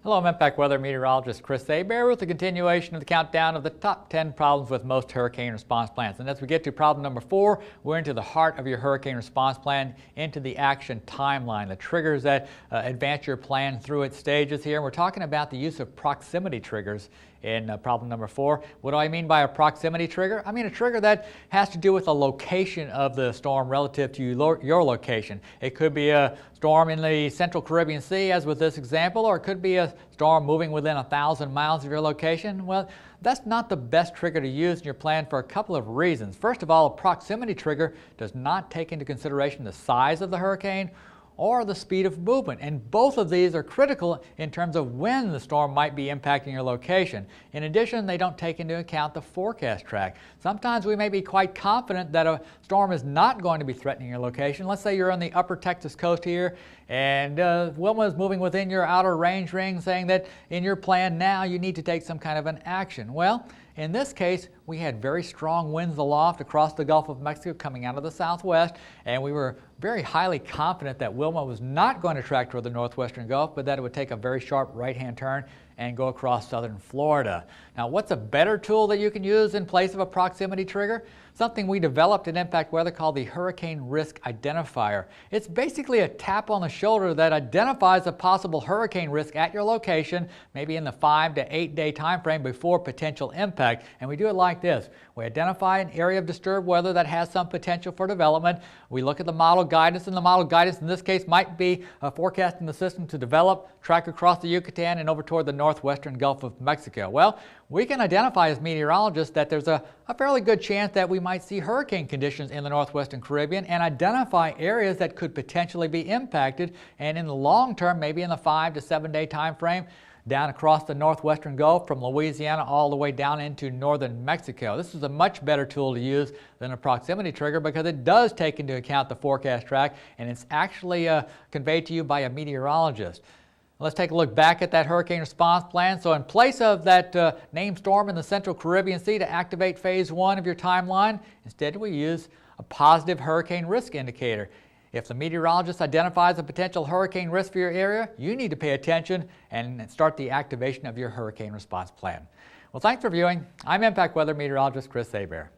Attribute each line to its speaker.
Speaker 1: Hello, I'm Impact Weather Meteorologist Chris Abear with the continuation of the countdown of the top 10 problems with most hurricane response plans. And as we get to problem number 4, we're into the heart of your hurricane response plan, into the action timeline, the triggers that advance your plan through its stages here. And we're talking about the use of proximity triggers in problem number 4. What do I mean by a proximity trigger? I mean a trigger that has to do with the location of the storm relative to your location. It could be a storm in the central Caribbean Sea, as with this example, or it could be a storm moving within 1,000 miles of your location. Well, that's not the best trigger to use in your plan for a couple of reasons. First of all, a proximity trigger does not take into consideration the size of the hurricane or the speed of movement, and both of these are critical in terms of when the storm might be impacting your location. In addition, they don't take into account the forecast track. Sometimes we may be quite confident that a storm is not going to be threatening your location. Let's say you're on the upper Texas coast here, and Wilma is moving within your outer range ring, saying that in your plan now you need to take some kind of an action. Well, in this case, we had very strong winds aloft across the Gulf of Mexico coming out of the southwest, and we were very highly confident that Wilma was not going to track toward the northwestern Gulf, but that it would take a very sharp right-hand turn and go across southern Florida. Now, what's a better tool that you can use in place of a proximity trigger? Something we developed in Impact Weather called the Hurricane Risk Identifier. It's basically a tap on the shoulder that identifies a possible hurricane risk at your location, maybe in the 5 to 8 day time frame before potential impact. And we do it like this. We identify an area of disturbed weather that has some potential for development. We look at the model guidance, and the model guidance in this case might be forecasting the system to develop, track across the Yucatan and over toward the northwestern Gulf of Mexico. Well, we can identify as meteorologists that there's a fairly good chance that we might see hurricane conditions in the northwestern Caribbean and identify areas that could potentially be impacted, and in the long term, maybe in the 5 to 7 day time frame, down across the northwestern Gulf from Louisiana all the way down into northern Mexico. This is a much better tool to use than a proximity trigger because it does take into account the forecast track, and it's actually conveyed to you by a meteorologist. Let's take a look back at that hurricane response plan. So in place of that named storm in the central Caribbean Sea to activate phase 1 of your timeline, instead we use a positive hurricane risk indicator. If the meteorologist identifies a potential hurricane risk for your area, you need to pay attention and start the activation of your hurricane response plan. Well, thanks for viewing. I'm Impact Weather Meteorologist Chris Abear.